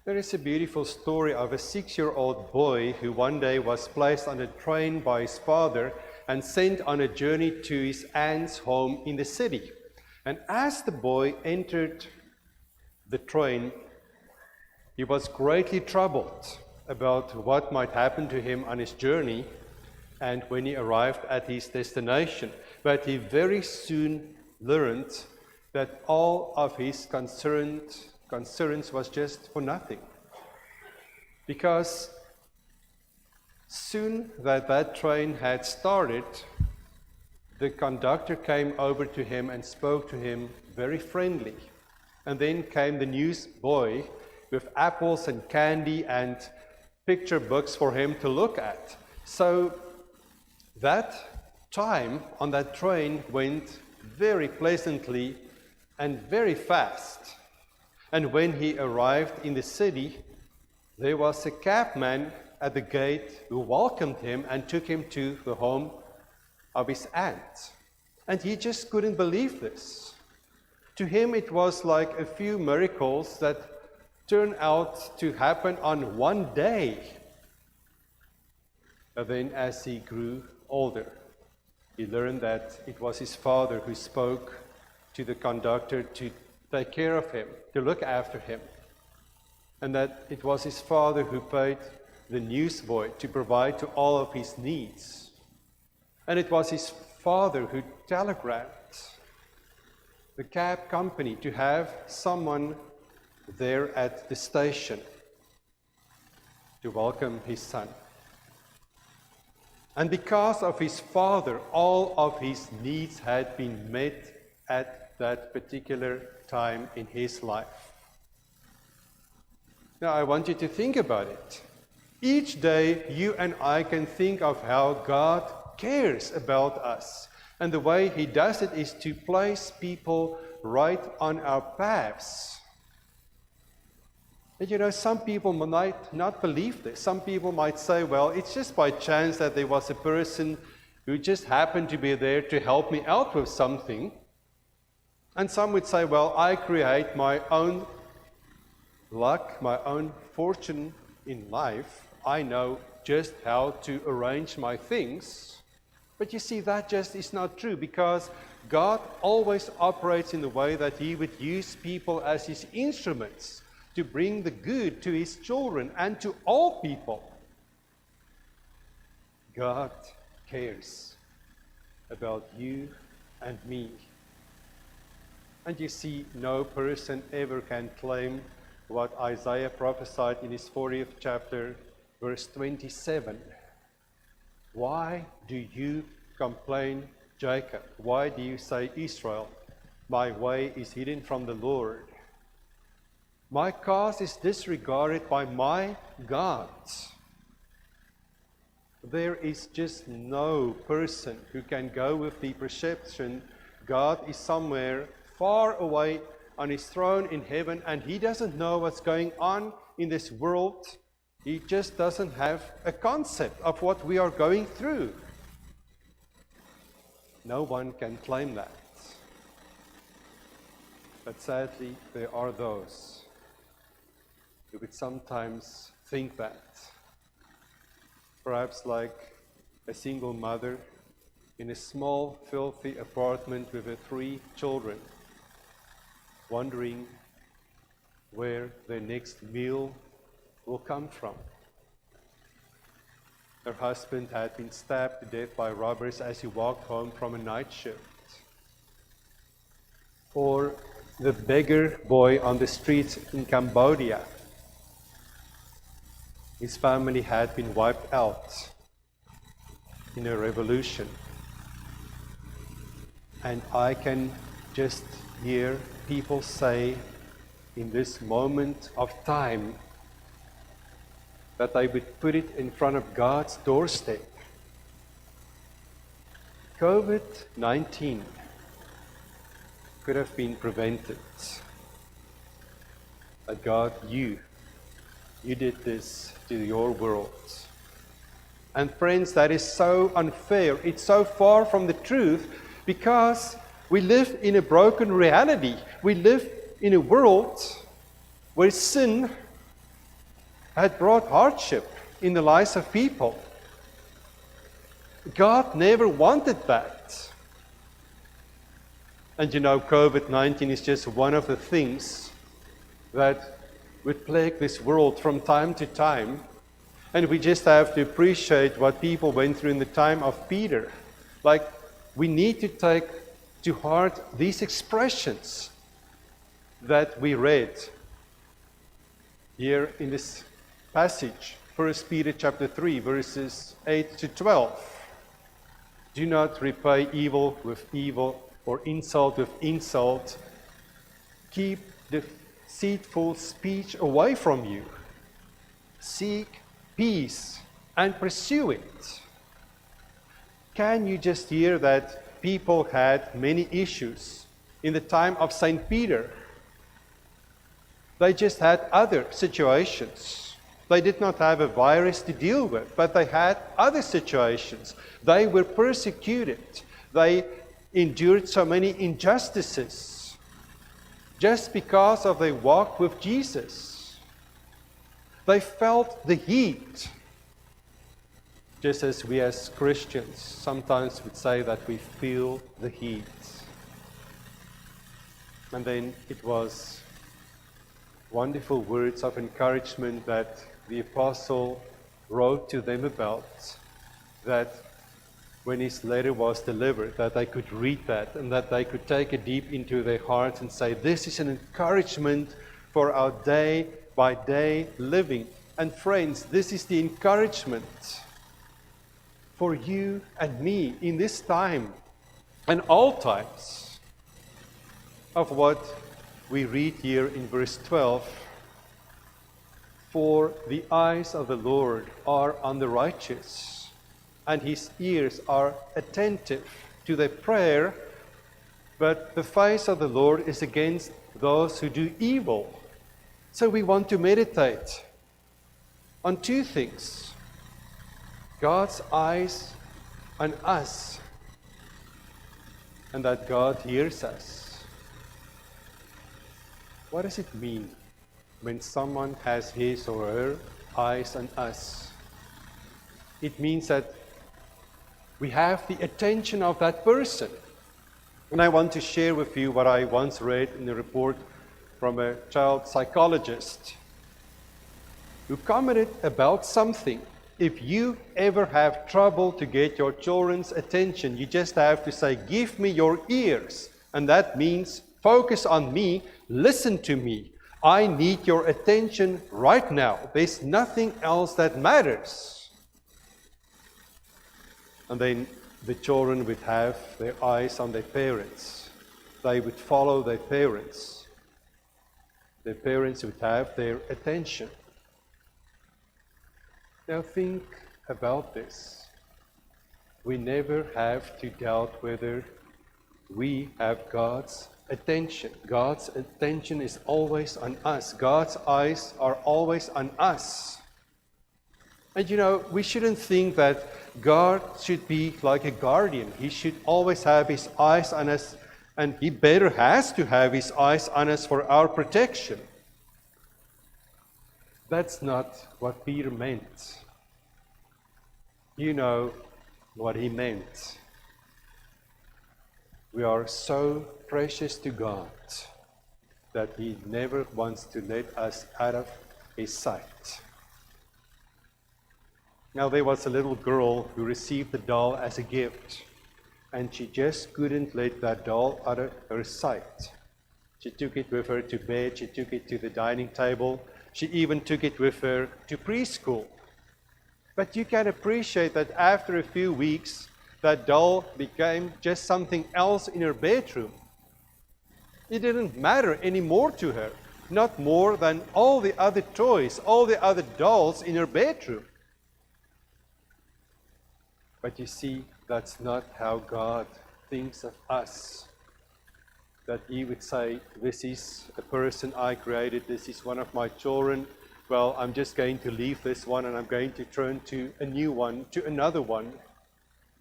There is a beautiful story of a 6-year-old boy who one day was placed on a train by his father and sent on a journey to his aunt's home in the city. And as the boy entered the train, he was greatly troubled about what might happen to him on his journey and when he arrived at his destination. But he very soon learned that all of his concerns was just for nothing. Because soon that train had started, the conductor came over to him and spoke to him very friendly. And then came the newsboy with apples and candy and picture books for him to look at. So that time on that train went very pleasantly and very fast. And when he arrived in the city, there was a cabman at the gate who welcomed him and took him to the home of his aunt. And he just couldn't believe this. To him, it was like a few miracles that turned out to happen on one day. But then as he grew older, he learned that it was his father who spoke to the conductor to take care of him, to look after him. And that it was his father who paid the newsboy to provide to all of his needs. And it was his father who telegraphed the cab company to have someone there at the station to welcome his son. And because of his father, all of his needs had been met at that particular time in his life. Now, I want you to think about it. Each day, you and I can think of how God cares about us. And the way He does it is to place people right on our paths. And some people might not believe this. Some people might say, well, it's just by chance that there was a person who just happened to be there to help me out with something. And some would say, well, I create my own luck, my own fortune in life. I know just how to arrange my things. But you see, that just is not true, because God always operates in the way that He would use people as His instruments to bring the good to His children and to all people. God cares about you and me. And you see, no person ever can claim what Isaiah prophesied in his 40th chapter, verse 27. Why do you complain, Jacob? Why do you say, Israel, my way is hidden from the Lord? My cause is disregarded by my God. There is just no person who can go with the perception God is somewhere far away on His throne in heaven, and He doesn't know what's going on in this world. He just doesn't have a concept of what we are going through. No one can claim that. But sadly, there are those who would sometimes think that. Perhaps like a single mother in a small, filthy apartment with her 3 children, wondering where their next meal will come from. Her husband had been stabbed to death by robbers as he walked home from a night shift. Or the beggar boy on the streets in Cambodia. His family had been wiped out in a revolution. And I can just hear people say in this moment of time that they would put it in front of God's doorstep. COVID-19 could have been prevented. But God, you did this to your world. And friends, that is so unfair. It's so far from the truth, because we live in a broken reality. We live in a world where sin had brought hardship in the lives of people. God never wanted that. And you know, COVID-19 is just one of the things that would plague this world from time to time. And we just have to appreciate what people went through in the time of Peter. Like, we need to take to heart these expressions that we read here in this passage, 1 Peter chapter 3, verses 8 to 12. Do not repay evil with evil or insult with insult. Keep deceitful speech away from you. Seek peace and pursue it. Can you just hear that people had many issues in the time of St. Peter? They just had other situations. They did not have a virus to deal with, but they had other situations. They were persecuted. They endured so many injustices just because of their walk with Jesus. They felt the heat, just as we as Christians sometimes would say that we feel the heat. And then it was wonderful words of encouragement that the apostle wrote to them about, that when his letter was delivered, that they could read that and that they could take it deep into their hearts and say, this is an encouragement for our day by day living. And friends, this is the encouragement for you and me in this time and all times of what we read here in verse 12. For the eyes of the Lord are on the righteous, and his ears are attentive to their prayer, but the face of the Lord is against those who do evil. So we want to meditate on two things: God's eyes on us, and that God hears us. What does it mean when someone has his or her eyes on us? It means that we have the attention of that person. And I want to share with you what I once read in a report from a child psychologist who commented about something. If you ever have trouble to get your children's attention, you just have to say, give me your ears. And that means focus on me, listen to me. I need your attention right now. There's nothing else that matters. And then the children would have their eyes on their parents. They would follow their parents. Their parents would have their attention. Now think about this. We never have to doubt whether we have God's attention. God's attention is always on us. God's eyes are always on us. And you know, we shouldn't think that God should be like a guardian. He should always have his eyes on us, and he better has to have his eyes on us for our protection. That's not what Peter meant. You know what he meant. We are so precious to God that he never wants to let us out of his sight. Now, there was a little girl who received the doll as a gift, and she just couldn't let that doll out of her sight. She took it with her to bed, she took it to the dining table, she even took it with her to preschool. But you can appreciate that after a few weeks, that doll became just something else in her bedroom. It didn't matter anymore to her, not more than all the other toys, all the other dolls in her bedroom. But you see, that's not how God thinks of us. That he would say, this is a person I created, this is one of my children. Well, I'm just going to leave this one and I'm going to turn to a new one, to another one.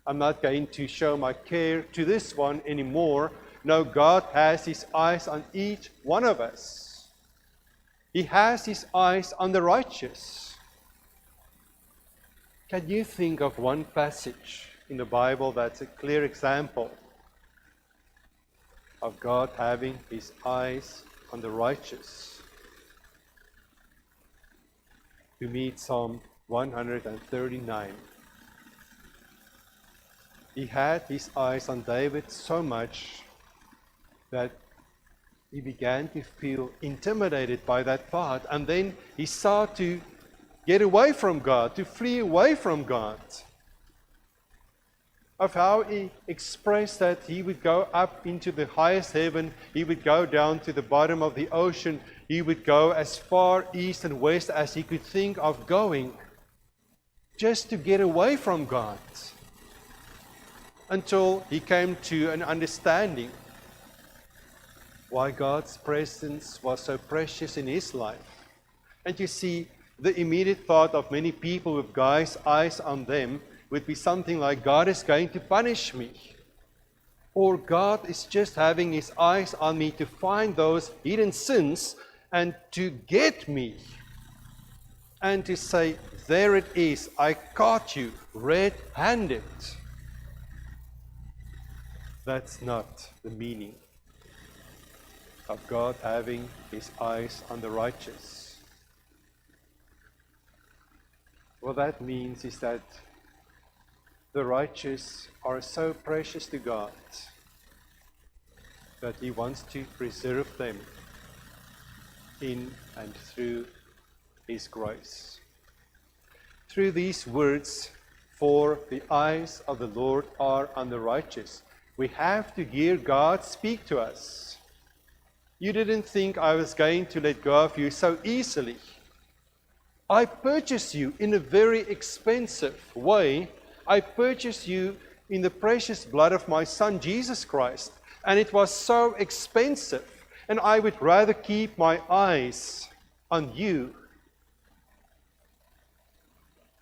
I'm not going to show my care to this one anymore. No, God has his eyes on each one of us. He has his eyes on the righteous. Can you think of one passage in the Bible that's a clear example of God having his eyes on the righteous? To meet Psalm 139. He had his eyes on David so much that he began to feel intimidated by that thought, and then he sought to get away from God, to flee away from God. Of how he expressed that he would go up into the highest heaven, he would go down to the bottom of the ocean, he would go as far east and west as he could think of going, just to get away from God. Until he came to an understanding why God's presence was so precious in his life. And you see, the immediate thought of many people with God's eyes on them would be something like, God is going to punish me. Or God is just having his eyes on me to find those hidden sins and to get me. And to say, there it is, I caught you red-handed. That's not the meaning of God having his eyes on the righteous. What that means is that the righteous are so precious to God that he wants to preserve them in and through his grace. Through these words, for the eyes of the Lord are on the righteous, we have to hear God speak to us. You didn't think I was going to let go of you so easily. I purchased you in a very expensive way. I purchased you in the precious blood of my Son, Jesus Christ. And it was so expensive. And I would rather keep my eyes on you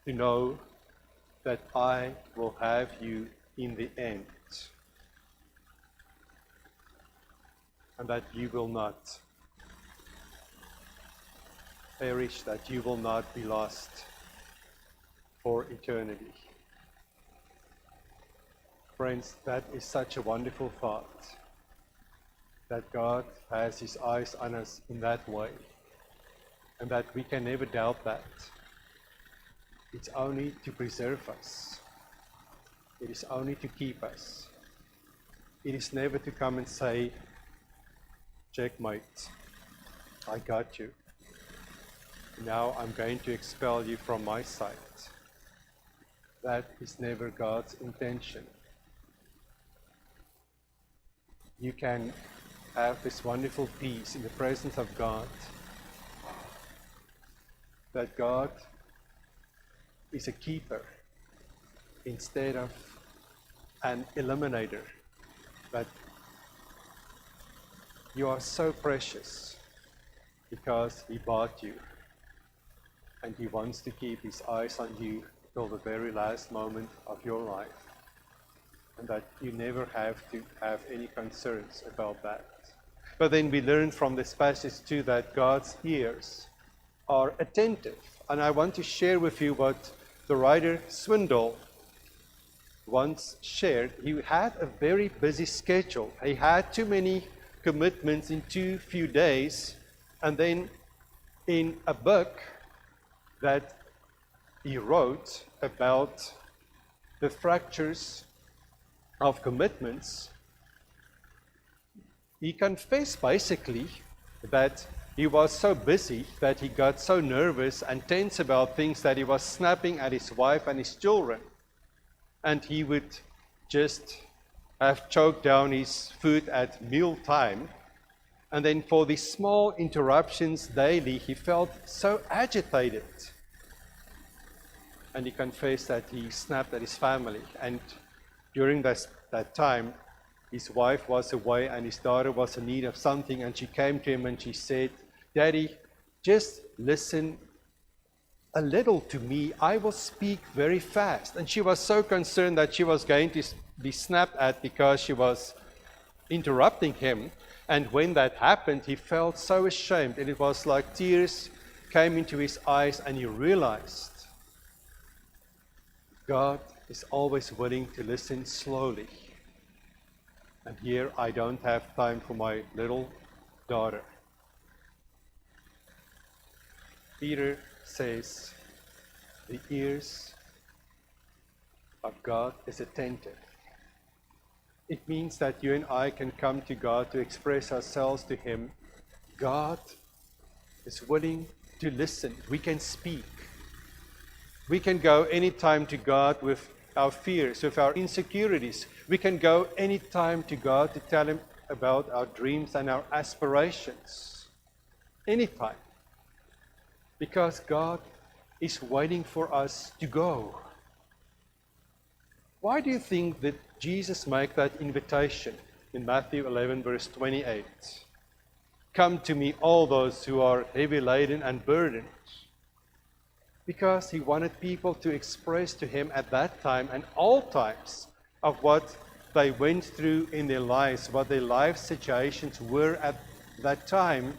to know that I will have you in the end. And that you will not perish, that you will not be lost for eternity. Friends, that is such a wonderful thought, that God has his eyes on us in that way, and that we can never doubt that. It's only to preserve us. It is only to keep us. It is never to come and say, checkmate, I got you. Now I'm going to expel you from my sight. That is never God's intention. You can have this wonderful peace in the presence of God, that God is a keeper instead of an eliminator, that you are so precious because he bought you, and he wants to keep his eyes on you till the very last moment of your life, and that you never have to have any concerns about that. But then we learn from this passage too that God's ears are attentive. And I want to share with you what the writer Swindoll once shared. He had a very busy schedule. He had too many commitments in too few days. And then in a book that he wrote about the fractures of commitments, he confessed basically that he was so busy that he got so nervous and tense about things that he was snapping at his wife and his children. And he would just have choked down his food at mealtime. And then for these small interruptions daily, he felt so agitated. And he confessed that he snapped at his family. And during that time, his wife was away and his daughter was in need of something. And she came to him and she said, "Daddy, just listen a little to me. I will speak very fast." And she was so concerned that she was going to be snapped at because she was interrupting him. And when that happened, he felt so ashamed, and it was like tears came into his eyes, and he realized God is always willing to listen slowly. And here I don't have time for my little daughter. Peter says, the ears of God is attentive. It means that you and I can come to God to express ourselves to Him. God is willing to listen. We can speak. We can go anytime to God with our fears, with our insecurities. We can go anytime to God to tell Him about our dreams and our aspirations. Anytime. Because God is waiting for us to go. Why do you think that Jesus made that invitation in Matthew 11, verse 28? Come to me, all those who are heavy laden and burdened. Because He wanted people to express to Him at that time and all times of what they went through in their lives, what their life situations were at that time,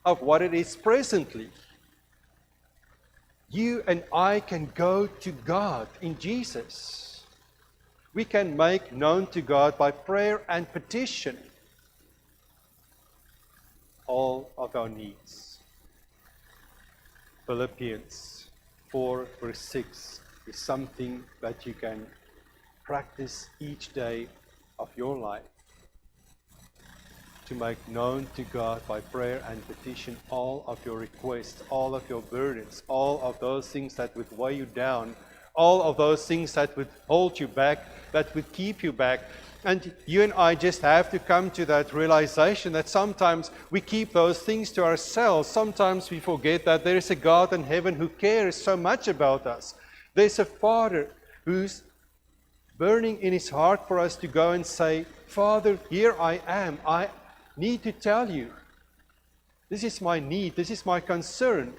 of what it is presently. You and I can go to God in Jesus. We can make known to God by prayer and petition all of our needs. Philippians 4 verse 6 is something that you can practice each day of your life. To make known to God by prayer and petition all of your requests, all of your burdens, all of those things that would weigh you down, all of those things that would hold you back, that would keep you back. And you and I just have to come to that realization that sometimes we keep those things to ourselves. Sometimes we forget that there is a God in heaven who cares so much about us. There's a Father who's burning in His heart for us to go and say, Father, here I am. I need to tell you. This is my need. This is my concern.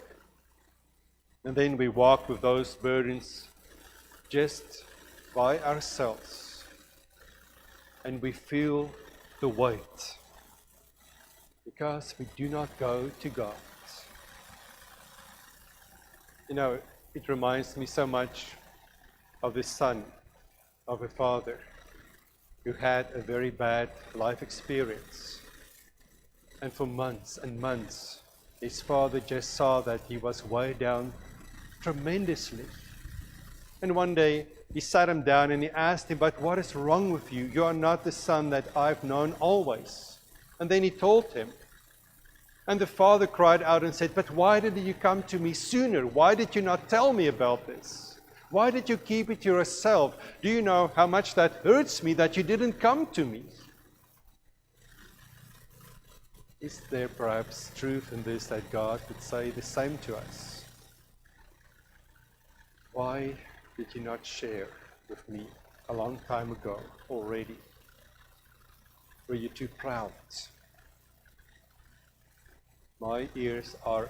And then we walk with those burdens just by ourselves. And we feel the weight. Because we do not go to God. You know, it reminds me so much of the son of a father who had a very bad life experience. And for months and months, his father just saw that he was weighed down tremendously. And one day, he sat him down and he asked him, but what is wrong with you? You are not the son that I've known always. And then he told him. And the father cried out and said, but why did you come to me sooner? Why did you not tell me about this? Why did you keep it to yourself? Do you know how much that hurts me that you didn't come to me? Is there perhaps truth in this that God would say the same to us? Why did you not share with me a long time ago already? Were you too proud? My ears are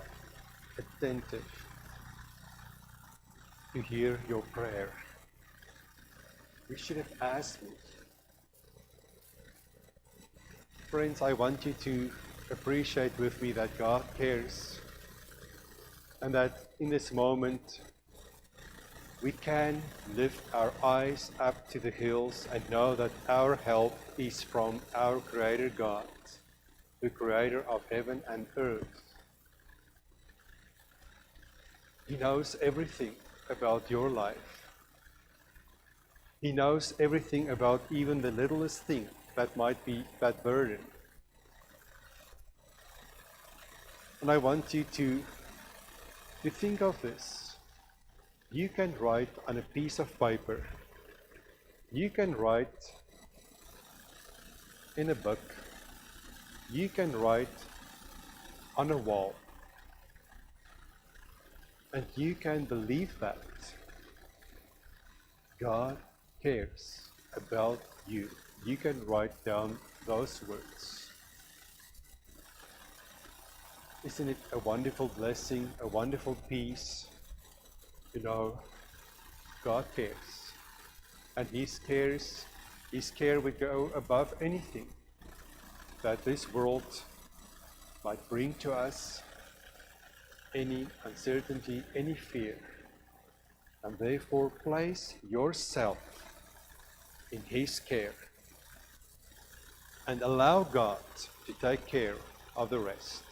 attentive to hear your prayer. You should have asked me. Friends, I want you to appreciate with me that God cares, and that in this moment we can lift our eyes up to the hills and know that our help is from our Creator God, the Creator of heaven and earth. He knows everything about your life. He knows everything about even the littlest thing that might be that burden. And I want you to think of this. You can write on a piece of paper. You can write in a book. You can write on a wall. And you can believe that God cares about you. You can write down those words. Isn't it a wonderful blessing, a wonderful peace? You know, God cares. And His care would go above anything that this world might bring to us any uncertainty, any fear. And therefore place yourself in His care and allow God to take care of the rest.